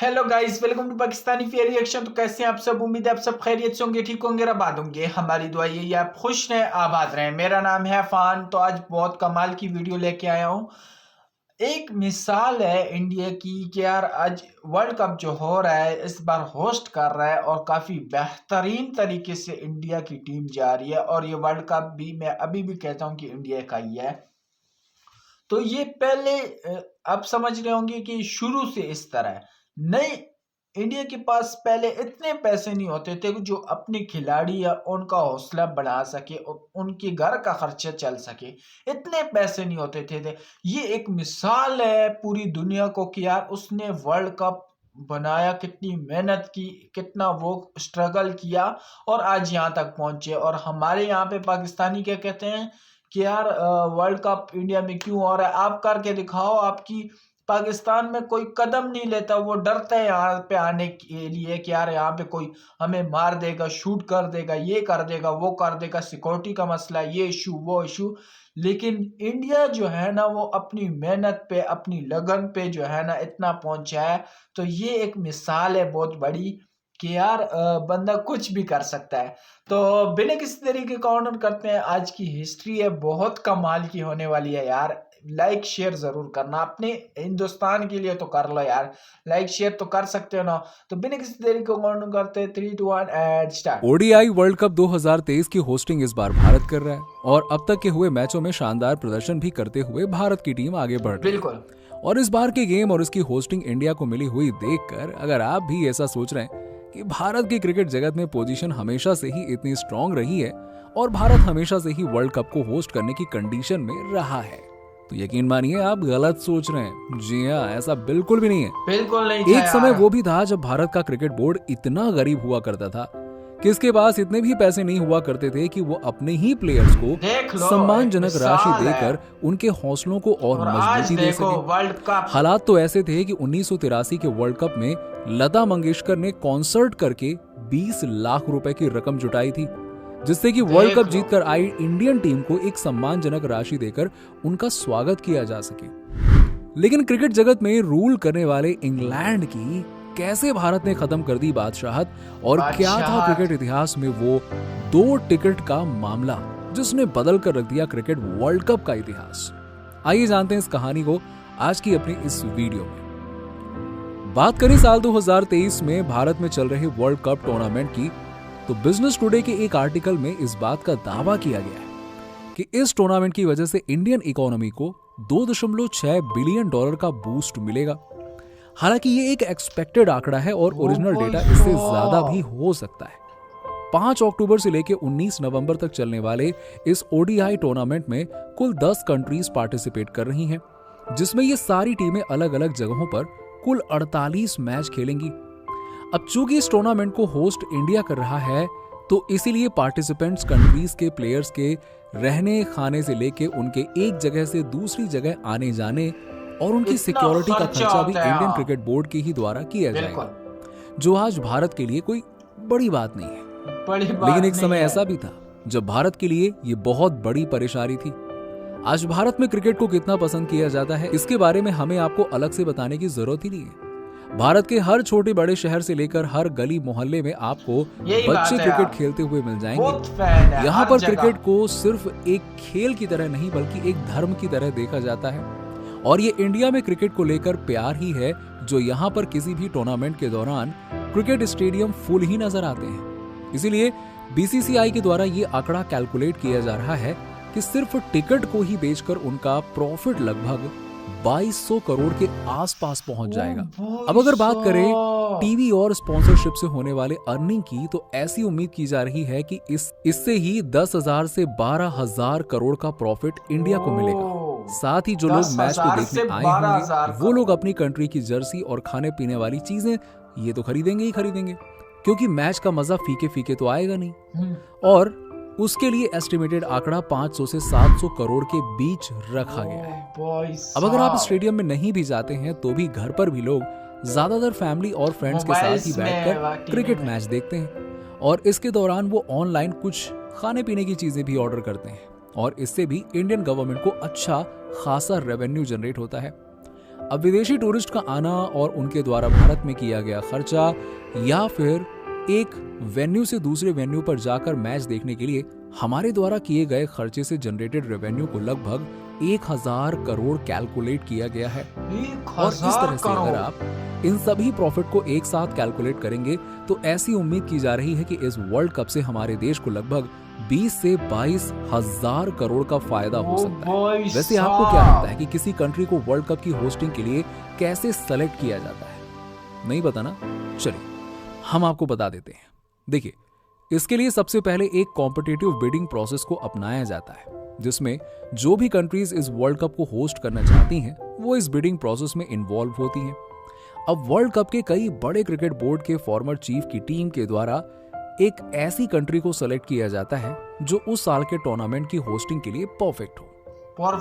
Hello guys, welcome to Pakistani fair reaction. तो कैसे हैं आप सब? उम्मीद है आप सब खैरियत से होंगे, ठीक होंगे, आबाद होंगे। हमारी दुआ यही है आप खुश रहें, आबाद रहें। मेरा नाम है फान। तो आज बहुत कमाल की वीडियो लेके आया हूँ। एक मिसाल है इंडिया की कि यार आज वर्ल्ड कप जो हो रहा है इस बार होस्ट कर रहा है और काफी बेहतरीन तरीके से इंडिया की टीम जा रही है। और ये वर्ल्ड कप भी मैं अभी भी कहता हूँ कि इंडिया का ही है। तो ये पहले आप समझ रहे होंगे कि शुरू से इस तरह है। नहीं, इंडिया के पास पहले इतने पैसे नहीं होते थे जो अपने खिलाड़ी या उनका हौसला बढ़ा सके और उनके घर का खर्चा चल सके। इतने पैसे नहीं होते थे। ये एक मिसाल है पूरी दुनिया को कि यार उसने वर्ल्ड कप बनाया, कितनी मेहनत की, कितना वो स्ट्रगल किया और आज यहाँ तक पहुंचे। और हमारे यहाँ पे पाकिस्तानी क्या कहते हैं कि यार वर्ल्ड कप इंडिया में क्यों हो रहा है, आप करके दिखाओ। आपकी पाकिस्तान में कोई कदम नहीं लेता, वो डरता है यहाँ पे आने के लिए कि यार यहाँ पे कोई हमें मार देगा, शूट कर देगा, ये कर देगा, वो कर देगा, सिक्योरिटी का मसला, ये इशू वो इशू। लेकिन इंडिया जो है ना वो अपनी मेहनत पे, अपनी लगन पे जो है ना इतना पहुंचा है। तो ये एक मिसाल है बहुत बड़ी कि यार बंदा कुछ भी कर सकता है। तो बिना किसी तरीके का ऑनर करते हैं, आज की हिस्ट्री है बहुत कमाल की होने वाली है यार। लाइक शेयर जरूर करना, अपने हिंदुस्तान के लिए तो कर लो यार, लाइक शेयर तो कर सकते हो ना। तो बिना किसी तरीके का ऑनर करते हैं, 3 2 1 and start. ODI world cup 2023 की होस्टिंग इस बार भारत कर रहा है और अब तक के हुए मैचों में शानदार प्रदर्शन भी करते हुए भारत की टीम आगे बढ़ रही है। बिल्कुल। और इस बार के गेम और इसकी होस्टिंग इंडिया को मिली हुई देखकर अगर आप भी ऐसा सोच रहे हैं कि भारत की क्रिकेट जगत में पोजीशन हमेशा से ही इतनी स्ट्रांग रही है और भारत हमेशा से ही वर्ल्ड कप को होस्ट करने की कंडीशन में रहा है, तो यकीन मानिए आप गलत सोच रहे हैं। जी हाँ, ऐसा बिल्कुल भी नहीं है। बिल्कुल नहीं था एक समय यार। वो भी था जब भारत का क्रिकेट बोर्ड इतना गरीब हुआ करता था कि इसके पास इतने भी पैसे नहीं हुआ करते थे कि वो अपने ही प्लेयर्स को देख लो, सम्मानजनक एक राशि मिसाल है। देकर उनके हौसलों को और आज मजबूती दे देखो सके। World cup. हालात तो ऐसे थे कि 1983 के वर्ल्ड कप में लता मंगेशकर ने कॉन्सर्ट करके 20 लाख रुपए की रकम जुटाई थी, जिससे कि वर्ल्ड कप जीतकर आई इंडियन टीम को एक सम्मानजनक राशि देकर उनका स्वागत किया जा सके। लेकिन क्रिकेट जगत में रूल करने वाले इंग्लैंड की कैसे भारत ने खत्म कर दी बादशाहत, और क्या था क्रिकेट इतिहास में वो 2 टिकट का मामला जिसने बदल कर रख दिया क्रिकेट वर्ल्ड कप का इतिहास। आइए जानते हैं इस कहानी को आज की अपनी इस वीडियो में। बात करें साल 2023 में भारत में चल रहे वर्ल्ड कप टूर्नामेंट की, तो बिजनेस टुडे के एक आर्टिकल में इस बात का दावा किया गया है कि इस टूर्नामेंट की वजह से इंडियन इकोनॉमी को $2.6 बिलियन का बूस्ट मिलेगा। हालांकि ये एक एक्सपेक्टेड आंकड़ा है और ओरिजिनल डेटा इससे ज्यादा भी हो सकता है। 5 अक्टूबर से लेकर 19 नवंबर तक चलने वाले इस ओडीआई टूर्नामेंट में कुल 10 कंट्रीज पार्टिसिपेट कर रही हैं, जिसमें ये सारी टीमें अलग अलग जगहों पर कुल 48 मैच खेलेंगी। अब चूंकि इस टूर्नामेंट को होस्ट इंडिया कर रहा है, तो इसीलिए पार्टिसिपेंट्स कंट्रीज के प्लेयर्स के रहने खाने से लेके उनके एक जगह से दूसरी जगह आने जाने और उनकी सिक्योरिटी का खर्चा भी इंडियन क्रिकेट बोर्ड के ही द्वारा किया जाएगा, जो आज भारत के लिए कोई बड़ी बात नहीं है। लेकिन एक समय ऐसा भी था जब भारत के लिए ये बहुत बड़ी परेशानी थी। आज भारत में क्रिकेट को कितना पसंद किया जाता है, इसके बारे में हमें आपको अलग से बताने की जरूरत ही नहीं है। भारत के हर छोटे बड़े शहर से लेकर हर गली मोहल्ले में आपको बच्चे क्रिकेट खेलते हुए मिल जाएंगे। यहाँ पर क्रिकेट को सिर्फ एक खेल की तरह नहीं बल्कि एक धर्म की तरह देखा जाता है। और ये इंडिया में क्रिकेट को लेकर प्यार ही है जो यहाँ पर किसी भी टूर्नामेंट के दौरान क्रिकेट स्टेडियम फुल ही नजर आते हैं। इसीलिए बीसीसीआई के द्वारा ये आंकड़ा कैलकुलेट किया जा रहा है कि सिर्फ टिकट को ही बेचकर उनका प्रॉफिट लगभग 2200 करोड़ के आसपास पहुंच जाएगा। अब अगर बात करें टीवी और स्पॉन्सरशिप से होने वाले अर्निंग की, तो ऐसी उम्मीद की जा रही है कि इससे ही 10,000 से 12,000 करोड़ का प्रॉफिट इंडिया को मिलेगा। साथ ही जो लोग मैच को देखने आए होंगे वो लोग अपनी कंट्री की जर्सी और खाने पीने वाली चीजें ये तो खरीदेंगे ही खरीदेंगे, क्योंकि मैच का मजा फीके फीके तो आएगा नहीं। और उसके लिए एस्टिमेटेड आंकड़ा 500 से 700 करोड़ के बीच रखा गया है। अब अगर आप स्टेडियम में नहीं भी जाते हैं तो भी घर पर भी लोग ज्यादातर फैमिली और फ्रेंड्स के साथ ही बैठकर क्रिकेट मैच देखते हैं, और इसके दौरान वो ऑनलाइन कुछ खाने पीने की चीजें भी ऑर्डर करते हैं, और इससे भी इंडियन गवर्नमेंट को अच्छा खासा रेवेन्यू जनरेट होता है। अब विदेशी टूरिस्ट का आना और उनके द्वारा भारत में किया गया खर्चा या फिर एक वेन्यू से दूसरे वेन्यू पर जाकर मैच देखने के लिए हमारे द्वारा किए गए खर्चे से जनरेटेड रेवेन्यू को लगभग 1000 करोड़ कैलकुलेट किया गया है। और इस तरह से अगर आप इन सभी प्रॉफिट को एक साथ कैलकुलेट करेंगे तो ऐसी उम्मीद की जा रही है कि इस वर्ल्ड कप से हमारे देश को लगभग 20 से 22 हजार करोड़ का फायदा हो सकता है। वैसे आपको क्या लगता है कि किसी कंट्री को वर्ल्ड कप की होस्टिंग के लिए कैसे सेलेक्ट किया जाता है? नहीं पता ना? चलिए हम आपको बता देते हैं। देखिए, इसके लिए सबसे पहले एक कॉम्पिटिटिव बिडिंग प्रोसेस को अपनाया जाता है, जिसमें जो भी कंट्रीज इस वर्ल्ड कप को होस्ट करना चाहती हैं वो इस बिडिंग प्रोसेस में इन्वॉल्व होती हैं। अब वर्ल्ड कप के कई बड़े क्रिकेट बोर्ड के फॉर्मर चीफ की टीम के द्वारा एक ऐसी कंट्री को सेलेक्ट किया जाता है जो उस साल के टूर्नामेंट की होस्टिंग के लिए परफेक्ट हो।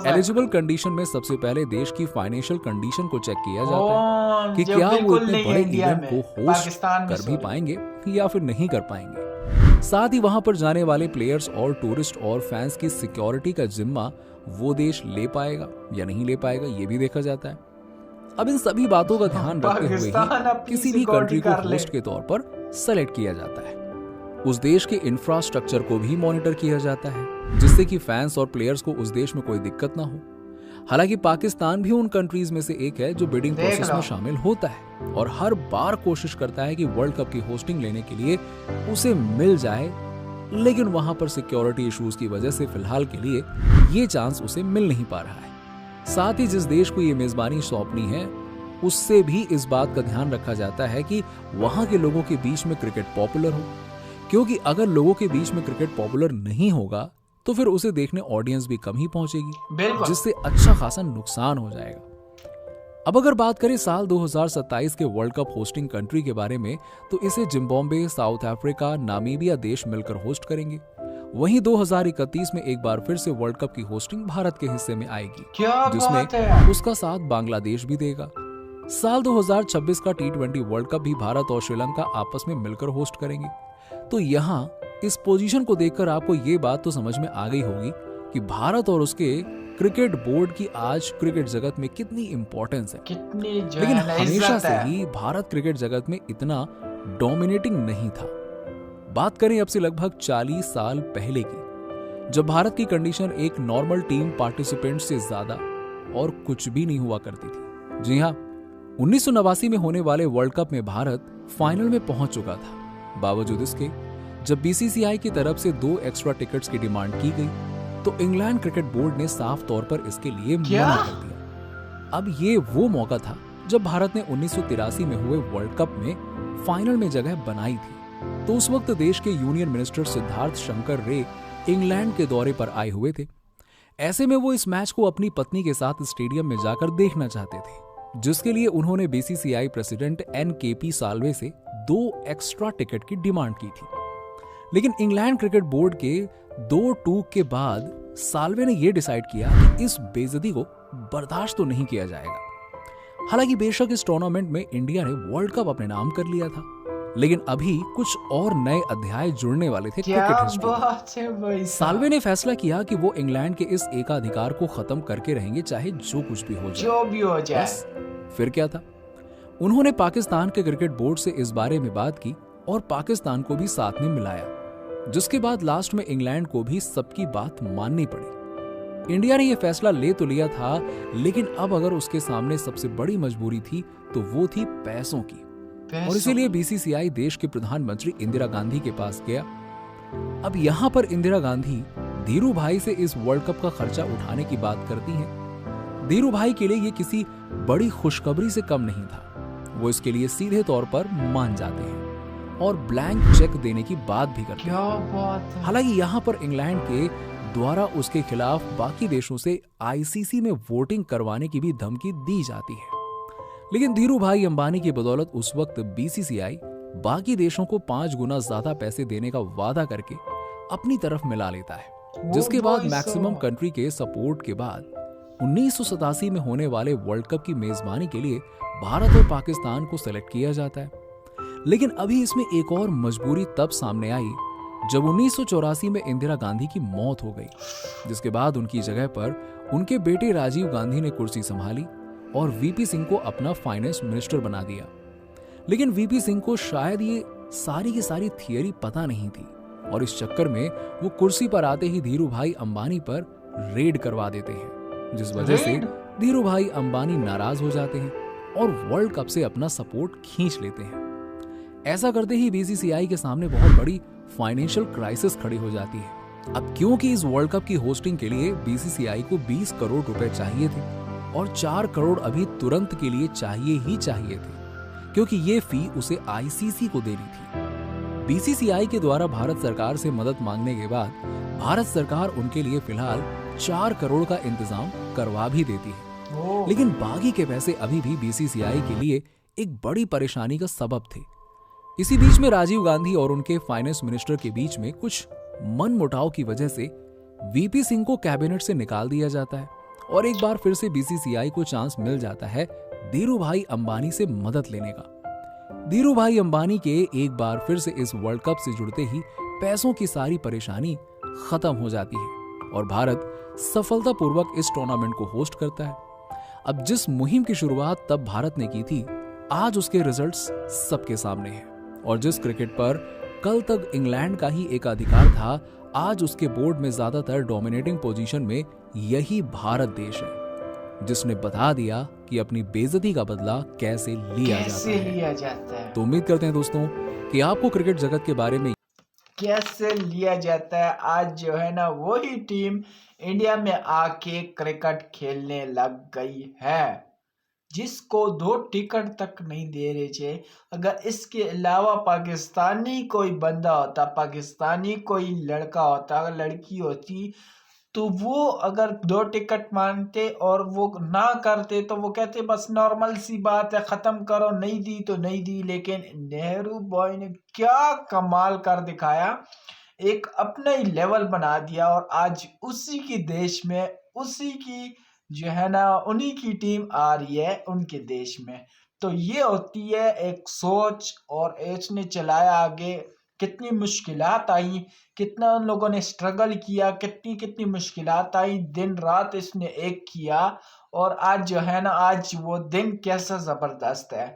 एलिजिबल कंडीशन में सबसे पहले देश की फाइनेंशियल कंडीशन को चेक किया जाता है कि क्या वो इतने बड़े इवेंट को होस्ट कर भी पाएंगे या फिर नहीं कर पाएंगे। साथ ही वहां पर जाने वाले प्लेयर्स और टूरिस्ट और फैंस की सिक्योरिटी का जिम्मा वो देश ले पाएगा या नहीं ले पाएगा, ये भी देखा जाता है। अब इन सभी बातों का ध्यान रखते हुए ही किसी भी कंट्री को होस्ट के तौर पर सेलेक्ट किया जाता है। उस देश के इंफ्रास्ट्रक्चर को भी मॉनिटर किया जाता है, जिससे कि फैंस और प्लेयर्स को उस देश में कोई दिक्कत ना हो। हालांकि पाकिस्तान भी उन कंट्रीज में से एक है जो बिडिंग प्रोसेस में शामिल होता है और हर बार कोशिश करता है कि वर्ल्ड कप की होस्टिंग लेने के लिए उसे मिल जाए, लेकिन वहां पर सिक्योरिटी इश्यूज की वजह से फिलहाल के लिए ये चांस उसे मिल नहीं पा रहा है। साथ ही जिस देश को ये मेजबानी सौंपनी है उससे भी इस बात का ध्यान रखा जाता है कि वहां के लोगों के बीच में क्रिकेट पॉपुलर हो, क्योंकि अगर लोगों के बीच में क्रिकेट पॉपुलर नहीं होगा तो फिर उसे देखने ऑडियंस भी कम ही पहुंचेगी, जिससे अच्छा खासा नुकसान हो जाएगा। अब अगर बात करें साल 2027 के वर्ल्ड कप होस्टिंग कंट्री के बारे में, तो इसे जिम्बाब्वे, साउथ अफ्रीका, नामीबिया देश मिलकर होस्ट करेंगे। वहीं 2031 में एक बार फिर से वर्ल्ड कप की होस्टिंग भारत के हिस्से में आएगी, जिसमें उसका साथ बांग्लादेश भी देगा। साल 2026 का T20 वर्ल्ड कप भी भारत और श्रीलंका आपस में मिलकर होस्ट करेंगे। तो यहाँ इस पोजीशन को देखकर आपको ये बात तो समझ में आ गई होगी कि भारत और उसके क्रिकेट बोर्ड की आज क्रिकेट जगत में कितनी इंपॉर्टेंस है। लेकिन हमेशा से ही भारत क्रिकेट जगत में इतना डोमिनेटिंग नहीं था। बात करें अब से लगभग 40 साल पहले की, जब भारत की कंडीशन एक नॉर्मल टीम पार्टिसिपेंट से ज्यादा और कुछ भी नहीं हुआ करती थी। जी हाँ, 1989 में होने वाले वर्ल्ड कप में भारत फाइनल में पहुंच चुका था। बावजूद इसके जब बीसीसीआई की तरफ से 2 एक्स्ट्रा टिकट्स की डिमांड की गई तो इंग्लैंड क्रिकेट बोर्ड ने साफ तौर पर इसके लिए मना कर दिया। अब ये वो मौका था जब भारत ने 1983 में हुए वर्ल्ड कप में फाइनल में जगह बनाई थी। तो उस वक्त देश के यूनियन मिनिस्टर सिद्धार्थ शंकर रे इंग्लैंड के दौरे पर आए हुए थे। ऐसे में वो इस मैच को अपनी पत्नी के साथ स्टेडियम में जाकर देखना चाहते थे, जिसके लिए उन्होंने बीसीसीआई प्रेसिडेंट NKP साल्वे से 2 एक्स्ट्रा टिकट की डिमांड की थी। लेकिन इंग्लैंड क्रिकेट बोर्ड के 2 टूक के बाद साल्वे ने यह डिसाइड किया कि इस बेइज्जती को बर्दाश्त तो नहीं किया जाएगा। हालांकि बेशक इस टूर्नामेंट में इंडिया ने वर्ल्ड कप अपने नाम कर लिया था, लेकिन अभी कुछ और नए अध्याय जुड़ने वाले थे क्रिकेट हिस्ट्री में। साल्वे ने फैसला किया कि वो इंग्लैंड के इस एकाधिकार को खत्म करके रहेंगे, चाहे जो कुछ भी हो जाए। जो भी हो जाए। फिर क्या था, उन्होंने पाकिस्तान के क्रिकेट बोर्ड से इस बारे में बात की और पाकिस्तान को भी साथ में मिलाया, जिसके बाद लास्ट में इंग्लैंड को भी सबकी बात माननी पड़ी। इंडिया ने यह फैसला ले तो लिया था, लेकिन अब अगर उसके सामने सबसे बड़ी मजबूरी थी तो वो थी पैसों की। और इसीलिए बीसीसीआई देश के प्रधानमंत्री इंदिरा गांधी के पास गया। अब यहाँ पर इंदिरा गांधी धीरू भाई से इस वर्ल्ड कप का खर्चा उठाने की बात करती हैं। धीरू भाई के लिए ये किसी बड़ी खुशखबरी से कम नहीं था। वो इसके लिए सीधे तौर पर मान जाते हैं और ब्लैंक चेक देने की बात भी करते हैं। हालांकि यहाँ पर इंग्लैंड के द्वारा उसके खिलाफ बाकी देशों से आईसीसी में वोटिंग करवाने की भी धमकी दी जाती है। लेकिन धीरू भाई अंबानी की बदौलत उस वक्त बीसीसीआई बाकी देशों को 5 गुना ज्यादा पैसे देने का वादा करके अपनी तरफ मिला लेता है, जिसके बाद मैक्सिमम कंट्री के सपोर्ट के बाद 1987 में होने वाले वर्ल्ड कप की मेजबानी के लिए भारत और पाकिस्तान को सेलेक्ट किया जाता है। लेकिन अभी इसमें एक और मजबूरी तब सामने आई जब 1984 में इंदिरा गांधी की मौत हो गई, जिसके बाद उनकी जगह पर उनके बेटे राजीव गांधी ने कुर्सी संभाली और वीपी सिंह को अपना फाइनेंस मिनिस्टर बना दिया। लेकिन वीपी सिंह को शायद ये सारी की सारी थियरी पता नहीं थी और इस चक्कर में वो कुर्सी पर आते ही धीरू भाई अंबानी पर रेड करवा देते हैं, जिस वजह से धीरू भाई अंबानी नाराज हो जाते हैं और वर्ल्ड कप से अपना सपोर्ट खींच लेते हैं। ऐसा करते ही बीसीसीआई के सामने बहुत बड़ी फाइनेंशियल क्राइसिस खड़ी हो जाती है। अब क्योंकि इस वर्ल्ड कप की होस्टिंग के लिए बीसीसीआई को 20 करोड़ रुपए चाहिए थे और 4 करोड़ अभी तुरंत के लिए चाहिए थे, क्योंकि ये फी उसे आईसीसी को देनी थी। बीसीसीआई के द्वारा भारत सरकार से मदद मांगने के बाद भारत सरकार उनके लिए फिलहाल 4 करोड़ का इंतजाम करवा भी देती है, लेकिन बाकी के पैसे अभी भी बीसीसीआई के लिए एक बड़ी परेशानी का सबब थे। इसी बीच में राजीव गांधी और उनके फाइनेंस मिनिस्टर के बीच में कुछ मनमुटाव की वजह से वीपी सिंह को कैबिनेट से निकाल दिया जाता है और एक बार फिर से बीसीसीआई को चांस मिल जाता है धीरू भाई अंबानी से मदद लेने का। धीरू भाई अंबानी के एक बार फिर से इस वर्ल्ड कप से जुड़ते ही पैसों की सारी परेशानी खत्म हो जाती है और भारत सफलतापूर्वक इस टूर्नामेंट को होस्ट करता है। अब जिस मुहिम की शुरुआत तब भारत ने की थी, आज उसके रिजल्ट्स सबके सामने हैं और जिस क्रिकेट पर कल तक इंग्लैंड का ही एक अधिकार था, आज उसके बोर्ड में ज्यादातर डोमिनेटिंग पोजीशन में यही भारत देश है, जिसने बता दिया कि अपनी बेइज्जती का बदला कैसे लिया जाता है। तो उम्मीद करते हैं दोस्तों कि आपको क्रिकेट जगत के बारे में कैसे लिया जाता है। आज जो है ना वही टीम इंडिया में आके क्रिकेट खेलने लग गई है, जिसको 2 टिकट तक नहीं दे रहे थे। अगर इसके अलावा पाकिस्तानी कोई बंदा होता, पाकिस्तानी कोई लड़का होता, लड़की होती, तो वो अगर 2 टिकट मांगते और वो ना करते तो वो कहते बस नॉर्मल सी बात है, खत्म करो, नहीं दी तो नहीं दी। लेकिन नेहरू बॉय ने क्या कमाल कर दिखाया, एक अपना ही लेवल बना दिया और आज उसी की देश में, उसी की जो है ना उन्हीं की टीम आ रही है उनके देश में। तो ये होती है एक सोच, और इसने चलाया आगे। कितनी मुश्किलात आई, कितना उन लोगों ने स्ट्रगल किया, कितनी कितनी मुश्किलात आई, दिन रात इसने एक किया और आज जो है ना, आज वो दिन कैसा जबरदस्त है।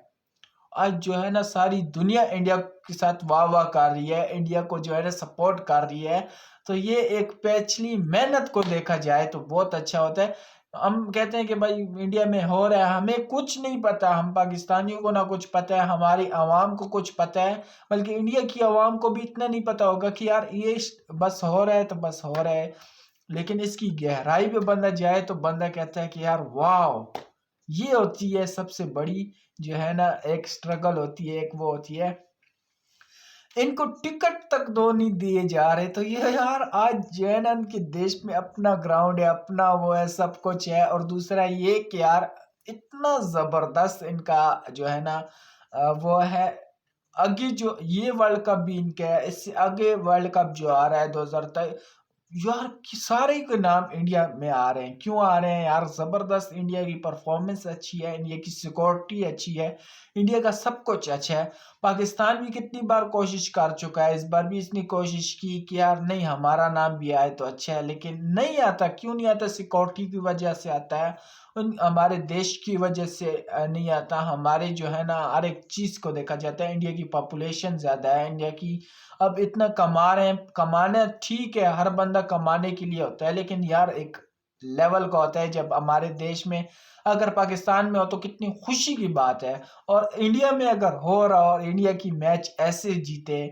आज जो है ना सारी दुनिया इंडिया के साथ वाह वाह कर रही है, इंडिया को जो है ना सपोर्ट कर रही है। तो ये एक पिछली मेहनत को देखा जाए तो बहुत अच्छा होता है। हम कहते हैं कि भाई इंडिया में हो रहा है, हमें कुछ नहीं पता, हम पाकिस्तानियों को ना कुछ पता है, हमारी आवाम को कुछ पता है, बल्कि इंडिया की आवाम को भी इतना नहीं पता होगा कि यार ये बस हो रहा है तो बस हो रहा है। लेकिन इसकी गहराई पे बंदा जाए तो बंदा कहता है कि यार वाह, ये होती है सबसे बड़ी जो है ना एक स्ट्रगल होती है, एक वो होती है। इनको टिकट तक 2 नहीं दिए जा रहे, तो ये यार आज जैनन के देश में अपना ग्राउंड है, अपना वो है, सब कुछ है। और दूसरा ये कि यार इतना जबरदस्त इनका जो है ना वो है। आगे जो ये वर्ल्ड कप भी इनका है, इससे आगे वर्ल्ड कप जो आ रहा है 2023, यार सारे के नाम इंडिया में आ रहे हैं। क्यों आ रहे हैं यार, जबरदस्त, इंडिया की परफॉर्मेंस अच्छी है, इंडिया की सिक्योरिटी अच्छी है, इंडिया का सब कुछ अच्छा है। पाकिस्तान भी कितनी बार कोशिश कर चुका है, इस बार भी इसने कोशिश की कि यार नहीं हमारा नाम भी आए तो अच्छा है, लेकिन नहीं आता। क्यों नहीं आता? सिक्योरिटी की वजह से आता है, उन हमारे देश की वजह से नहीं आता। हमारे जो है ना हर एक चीज को देखा जाता है, इंडिया की पॉपुलेशन ज्यादा है, इंडिया की अब इतना कमा रहे हैं, कमाना ठीक है, हर बंदा कमाने के लिए होता है, लेकिन यार एक लेवल का होता है। जब हमारे देश में अगर पाकिस्तान में हो तो कितनी खुशी की बात है, और इंडिया में अगर हो रहा और इंडिया की मैच ऐसे जीते,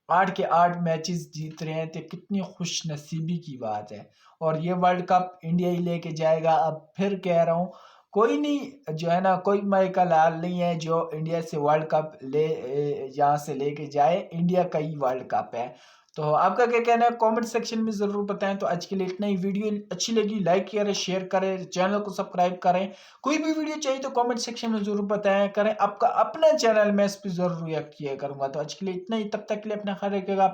8 के 8 मैचेस जीत रहे हैं, तो कितनी खुश नसीबी की बात है। और ये वर्ल्ड कप इंडिया ही लेके जाएगा। अब फिर कह रहा हूँ, कोई नहीं जो है ना, कोई माइकल लाल नहीं है जो इंडिया से वर्ल्ड कप यहाँ से लेके जाए, इंडिया का ही वर्ल्ड कप है। तो आपका क्या कहना है कमेंट सेक्शन में जरूर बताएं। तो आज के लिए इतना ही। वीडियो अच्छी लगी लाइक करें, शेयर करें, चैनल को सब्सक्राइब करें। कोई भी वीडियो चाहिए तो कमेंट सेक्शन में जरूर बताएं करें। आपका अपना चैनल मैं इस पर जरूर रिएक्ट किया करूंगा। तो आज के लिए इतना ही, तब तक के लिए अपना ख्याल रखिएगा।